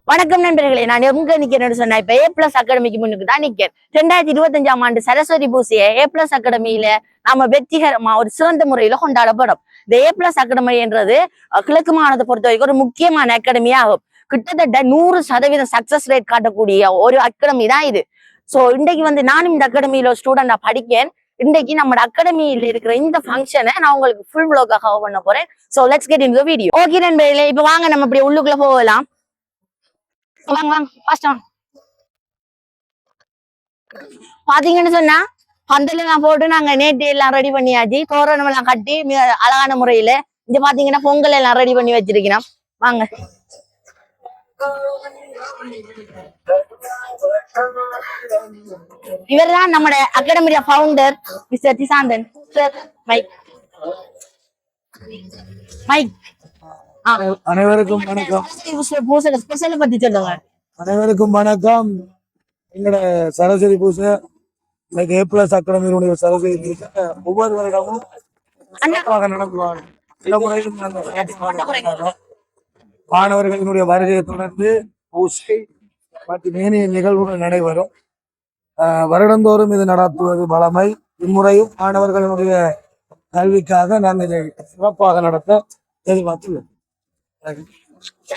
வணக்கம் நண்பர்களே, நான் எங்க நிக்கிறேன்னு சொன்னா இப்ப ஏ பிளஸ் அகாடமிக்கு முன்னுக்கு தான் நிக்கிறேன். 2025ஆம் ஆண்டு சரஸ்வதி பூசைய ஏ பிளஸ் அகாடமியில நாம வெற்றிகரமா ஒரு சிறந்த முறையில கொண்டாடப்படும். இந்த ஏ பிளஸ் அகாடமி என்றது கிழக்கு மாகாணத்தை பொறுத்த வரைக்கும் ஒரு முக்கியமான அகாடமி ஆகும். கிட்டத்தட்ட 100% சக்சஸ் ரேட் காட்டக்கூடிய ஒரு அகாடமி தான் இது. சோ இன்றைக்கு நானும் இந்த அகாடமியில ஸ்டூடெண்டா படிக்கேன். இன்றைக்கு நம்ம அகாடமியில இருக்கிற இந்த ஃபங்க்ஷனை நான் உங்களுக்கு ஃபுல் வ்ளாகா கவர் பண்ண போறேன். So let's get into the video. Okay நண்பர்களே, இப்ப வாங்க நம்ம இப்படி உள்ளுக்குள்ள போகலாம். வாங்க வாங்க ஃபாஸ்ட் வாங்க. பாத்தீங்கன்னு சொன்னா பந்தல் எல்லாம் போட்டு நாங்க நேற்று எல்லாம் ரெடி பண்ணியாச்சு. தோரணம் எல்லாம் கட்டி மிக அழகான முறையில இங்க பாத்தீங்கன்னா பொங்கல் எல்லாம் ரெடி பண்ணி வச்சிருக்கிறோம். வாங்க. இவர் தான் நம்மட அகாடமியோட founder mister Thisanthan sir. Mike mike. அனைவருக்கும் வணக்கம். ஸ்பெஷல் பத்தி சொல்லுங்க. அனைவருக்கும் வணக்கம். எங்களோட சரஸ்வதி பூசை ஏ பிளஸ் அகாடமியினுடைய சரஸ்வதி பூசை ஒவ்வொரு வருடமும் நடத்துவாங்க. இந்த முறையிலும் மாணவர்களினுடைய வருகையை தொடர்ந்து பூசை மற்றும் ஏனைய நிகழ்வுகள் நடைபெறும். வருடந்தோறும் இது நடத்துவது வழமை. இம்முறையும் மாணவர்களுடைய கல்விக்காக நாங்கள் இதை சிறப்பாக நடத்த எதிர்பார்த்துள்ளோம்.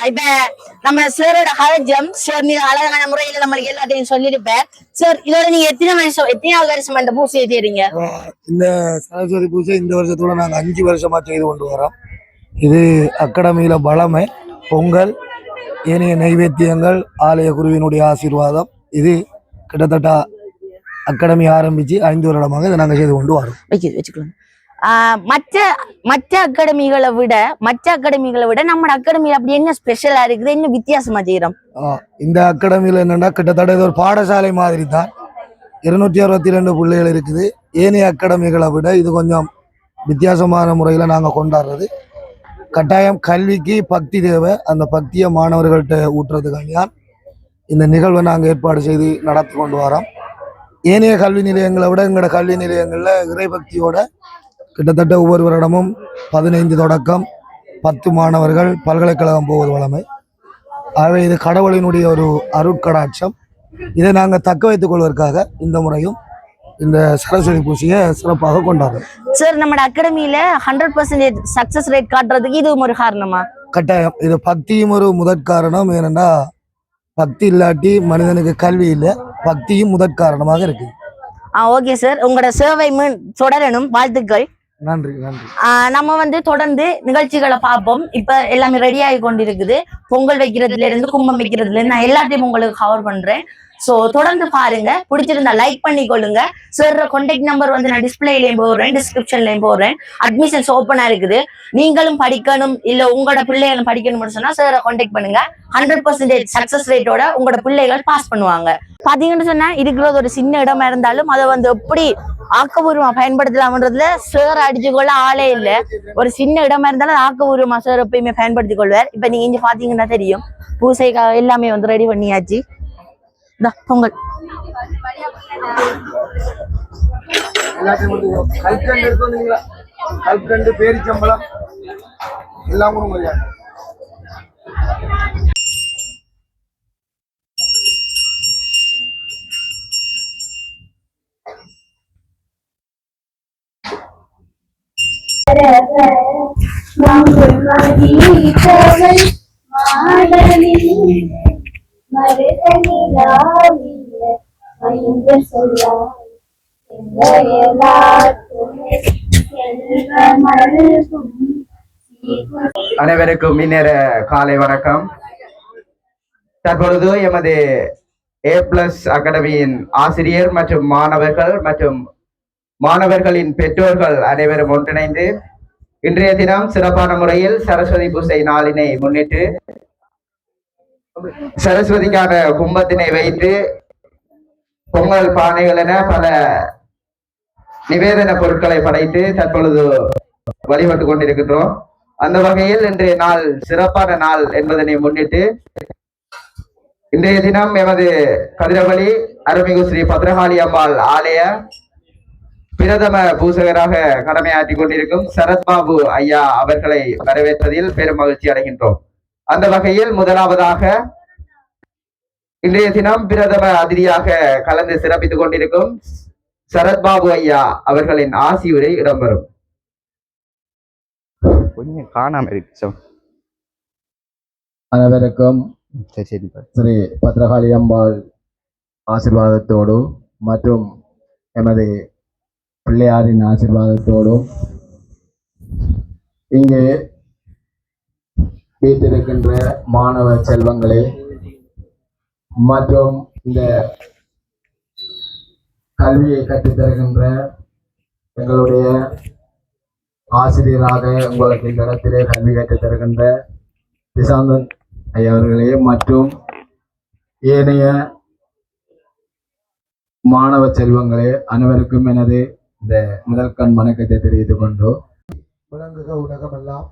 இப்ப நம்ம சாரோட ஹஜம் சார் நீங்க அழகான முறையில நம்மளுக்கு எல்லாத்தையும் சொல்லிருப்பேன் சார். இதோட நீங்க எத்தனாவது வருஷம் இந்த பூசையை செய்றீங்க? இந்த சரஸ்வதி பூஜை இந்த வருஷத்தோட நாங்க 5 வருஷமா செய்து கொண்டு வரோம். இது அகாடமியில பலமை, பொங்கல், ஏனைய நைவேத்தியங்கள், ஆலய குருவினுடைய ஆசீர்வாதம். இது கிட்டத்தட்ட அகாடமி ஆரம்பிச்சு 5 வருடமாக இதை நாங்க செய்து கொண்டு வரோம். வச்சுக்கலாம். மற்ற அகாடமிகளை விட நம்ம அகாடமியில அப்படி என்ன ஸ்பெஷலா இருக்குது, என்ன வித்தியாசமா செய்யறோம்? இந்த அகாடமியில என்னன்னா கிட்டத்தட்ட இது ஒரு பாடசாலை மாதிரி தான். 262 பிள்ளைகள் இருக்குது. ஏனைய அகாடமிகளை விட இது கொஞ்சம் வித்தியாசமான முறையில நாங்க கொண்டாடுறது. கட்டாயம் கல்விக்கு பக்தி தேவை. அந்த பக்தியை மாணவர்கள்ட்ட ஊற்றுறதுக்காண்டியான் இந்த நிகழ்வை நாங்கள் ஏற்பாடு செய்து நடத்தி கொண்டு வரோம். ஏனைய கல்வி நிலையங்களை விட எங்களோட கல்வி நிலையங்கள்ல இறைபக்தியோட கிட்டத்தட்ட ஒவ்வொரு வருடமும் 15 தொடக்கம் 10 மாணவர்கள் பல்கலைக்கழகம் போவது வழமை. ஆகவே இது கடவுளினுடைய ஒரு அருட்கடாட்சம். இதை நாங்கள் தக்க வைத்துக் கொள்வதற்காக இந்த முறையும் இந்த சரஸ்வதி பூசையை சிறப்பாக கொண்டாடுறோம். சார், நம்ம அகாடமியில 100% சக்சஸ் ரேட் காட்டுறதுக்கு இதுவும் ஒரு காரணமா? கட்டாயம். இது பக்தியும் ஒரு முதற் காரணம். ஏனென்றா பக்தி இல்லாட்டி மனிதனுக்கு கல்வி இல்லை. பக்தியும் முதற் காரணமாக இருக்கு. ஓகே சார், உங்களோட சேவை தொடரணும். வாழ்த்துக்கள். நன்றி நன்றி. நம்ம தொடர்ந்து நிகழ்ச்சிகளை பார்ப்போம். இப்ப எல்லாமே ரெடி ஆகி கொண்டிருக்குது. பொங்கல் வைக்கிறதுல இருந்து கும்பம் வைக்கிறதுல இருந்து நான் எல்லாத்தையும் உங்களுக்கு கவர் பண்றேன். சோ தொடர்ந்து பாருங்க. பிடிச்சிருந்தா லைக் பண்ணி கொள்ளுங்க. சார் கான்டாக்ட் நம்பர் நான் டிஸ்பிளேலயும் போடுறேன், டிஸ்கிரிப்ஷன்லயும் போடுறேன். அட்மிஷன்ஸ் ஓப்பனா இருக்குது. நீங்களும் படிக்கணும் இல்ல உங்களோட பிள்ளைகளும் படிக்கணும்னு சொன்னா சார் கான்டாக்ட் பண்ணுங்க. 100% சக்சஸ் ரேட்டோட உங்களோட பிள்ளைகள் பாஸ் பண்ணுவாங்க. பாத்தீங்கன்னு சொன்னா இருக்கிறது ஒரு சின்ன இடமா இருந்தாலும் அதை எப்படி ஆக்கபூர்வமா பயன்படுத்தலாம்ன்றதுல சார் அடிச்சுக்கொள்ள ஆளே இல்லை. ஒரு சின்ன இடமா இருந்தாலும் ஆக்கபூர்வமா சார் எப்பயுமே பயன்படுத்திக் கொள்வார். இப்ப நீங்க இங்க பாத்தீங்கன்னா தெரியும், பூசைக்காக எல்லாமே ரெடி பண்ணியாச்சு. பொங்கல் பேரிச்சம்பளம் எல்லாம் அனைவருக்கும் இந்நேர காலை வணக்கம். தற்பொழுது எமது ஏ பிளஸ் அகாடமியின் ஆசிரியர் மற்றும் மாணவர்கள் மற்றும் மாணவர்களின் பெற்றோர்கள் அனைவரும் ஒன்றிணைந்து இன்றைய தினம் சிறப்பான முறையில் சரஸ்வதி பூசை நாளினை முன்னிட்டு சரஸ்வதிக்கான கும்பத்தினை வைத்து பொங்கல் பானைகள் என பல நிவேதன பொருட்களை படைத்து தற்பொழுது வழிபட்டு கொண்டிருக்கின்றோம். அந்த வகையில் இன்றைய நாள் சிறப்பான நாள் என்பதனை முன்னிட்டு இன்றைய தினம் எமது கதிரவழி அருள்மிகு ஸ்ரீ பத்ரகாளி அம்பாள் ஆலய பிரதம பூசகராக கடமையாற்றிக் கொண்டிருக்கும் சரத்பாபு ஐயா அவர்களை வரவேற்பதில் பெரும் மகிழ்ச்சி அடைகின்றோம். அந்த வகையில் முதலாவதாக இன்றைய தினம் பிரதம அதிதியாக கலந்து சிறப்பித்துக் கொண்டிருக்கும் சரத்பாபு ஐயா அவர்களின் ஆசி உரை இடம்பெறும். கொஞ்சம் காணாம இருக்கு. அனைவருக்கும் ஸ்ரீ பத்ரகாளி அம்பாள் ஆசீர்வாதத்தோடு மற்றும் எமது பிள்ளையாரின் ஆசீர்வாதத்தோடும் இங்கே வீட்டிருக்கின்ற மாணவ செல்வங்களே மற்றும் இந்த கல்வியை கற்றுத்தருகின்ற எங்களுடைய ஆசிரியராக உங்களுக்கு இந்த இடத்திலே கல்வி கற்றுத்தருகின்ற திசாந்தன் ஐயா அவர்களே மற்றும் ஏனைய மாணவ செல்வங்களே அனைவருக்கும் எனது இந்த முதல் கண் வணக்கத்தை தெரிவித்துக் கொண்டு விளங்குக உலகமெல்லாம்.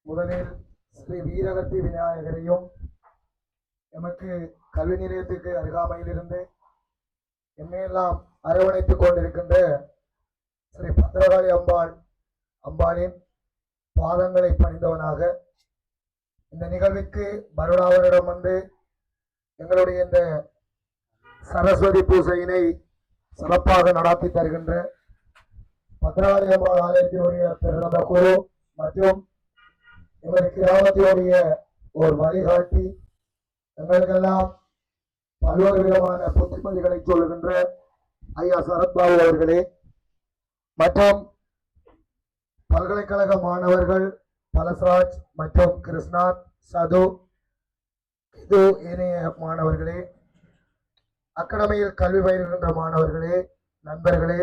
முதலில் ஸ்ரீ வீரகத்தி விநாயகரையும் எமக்கு கல்வி நிலையத்துக்கு அருகாமையிலிருந்து எம்மையெல்லாம் அரவணைத்துக் கொண்டிருக்கின்ற ஸ்ரீ பத்ரகாளி அம்பாளின் பாதங்களை பணிந்தவனாக இந்த நிகழ்விற்கு வருடாவரிடம் வந்து எங்களுடைய இந்த சரஸ்வதி பூஜையினை சிறப்பாக நடத்தி தருகின்ற பத்ரகாளி அம்பாள் ஆலயத்தினுடைய பிரதம குரு மற்றும் எங்கள் கிராமத்தினுடைய ஒரு வழிகாட்டி எங்களுக்கெல்லாம் பல்வேறு விதமான புத்திமதிகளை சொல்லுகின்ற ஐயா சரத்பாபு அவர்களே மற்றும் பல்கலைக்கழக மாணவர்கள் பலஸ்ராஜ் மற்றும் கிருஷ்ணாத் சது இது இணைய மாணவர்களே, அகாடமியில் கல்வி பயில்கின்ற மாணவர்களே, நண்பர்களே,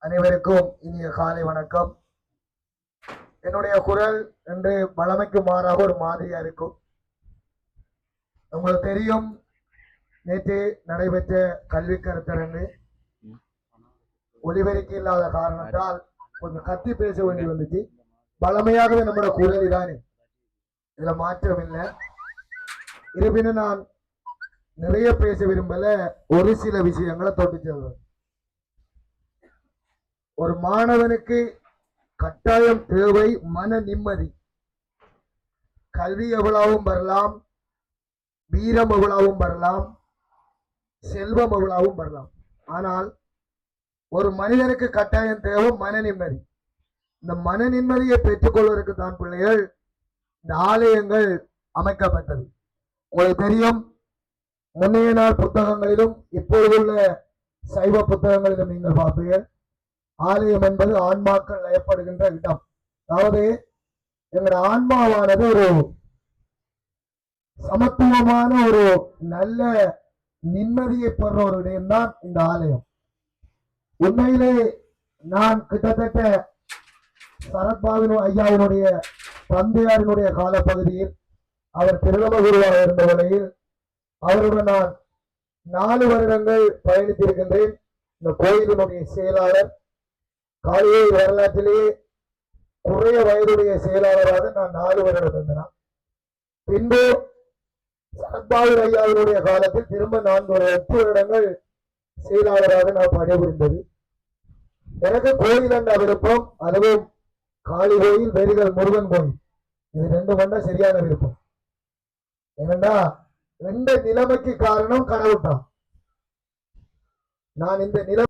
அனைவருக்கும் இனிய காலை வணக்கம். என்னுடைய குரல் என்று வளமைக்கு மாறாக ஒரு மாதிரியா இருக்கும். உங்களுக்கு தெரியும், நேற்று நடைபெற்ற கல்வி கருத்தரங்கு ஒலிபெருக்கி இல்லாத காரணத்தால் கொஞ்சம் கத்தி பேச வேண்டி வந்துச்சு. பழமையாகவே நம்மளோட குரல் இதானே, இதுல மாற்றம் இல்லை. இருப்பினும் நான் நிறைய பேச விரும்பல, ஒரு சில விஷயங்களை தொட்டு செல்வேன். ஒரு மாணவனுக்கு கட்டாயம் தேவை மன நிம்மதி. கல்வி எவ்வளவும் வரலாம், வீரம் எவ்வளவும் வரலாம், செல்வம் எவ்வளவும் வரலாம். ஆனால் ஒரு மனிதனுக்கு கட்டாயம் தேவை மன நிம்மதி. இந்த மன நிம்மதியை பெற்றுக்கொள்வதற்கு தான் பிள்ளைகள் இந்த ஆலயங்கள் அமைக்கப்பட்டது. உங்களுக்கு தெரியும், முன்னைய நாள் புத்தகங்களிலும் இப்பொழுதுள்ள சைவ புத்தகங்களிலும் நீங்கள் பார்ப்பீர்கள், ஆலயம் என்பது ஆன்மாக்கள் லயப்படுகின்ற இடம். அதாவது எங்களுடைய ஆன்மாவானது ஒரு சமத்துவமான ஒரு நல்ல நிம்மதியை பெற ஒரு இடம்தான் இந்த ஆலயம். உண்மையிலே நான் கிட்டத்தட்ட சரத்பாபு ஐயாவினுடைய தந்தையாரினுடைய காலப்பகுதியில் அவர் பிரதம குருவாக இருந்த வேளையில் அவருடன் நான் 4 வருடங்கள் பயணித்திருக்கின்றேன். இந்த கோயிலினுடைய செயலாளர், காளியை வரலாற்றிலேயே குறைய வயதுடைய செயலாளராக நான் 4 வருடம் இருந்தேன். பின்பு சரத்பாபு ஐயாவினுடைய காலத்தில் திரும்ப 8 வருடங்கள் செயலாளராக நான் பணிபுரிந்தது. எனக்கு கோயில் என்ற விருப்பம், அதுவும் காளி கோயில், வெறிகள் முருகன் கோயில், இது 2 மண்டா சரியான விருப்பம். ஏனென்றா 2 நிலைமைக்கு காரணம் கடவுள்தான். நான் இந்த நிலை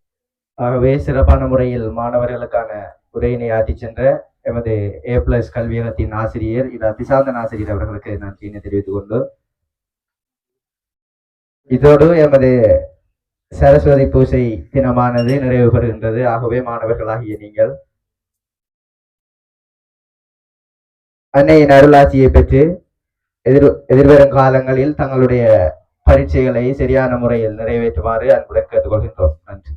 ஆகவே சிறப்பான முறையில் மாணவர்களுக்கான உரையினை ஆற்றி சென்ற எமது A+ கல்வியகத்தின் ஆசிரியர் திசாந்தன் ஆசிரியர் அவர்களுக்கு நன்றியினை தெரிவித்துக் கொண்டு, இதோடு எமது சரஸ்வதி பூஜை தினமானது நிறைவு பெறுகின்றது. ஆகவே மாணவர்களாகிய நீங்கள் அன்னையின் அருளாட்சியை பெற்று எதிர்வரும் காலங்களில் தங்களுடைய பரீட்சைகளை சரியான முறையில் நிறைவேற்றுமாறு அன்புடன் கேட்டுக்கொள்கின்றோம். நன்றி.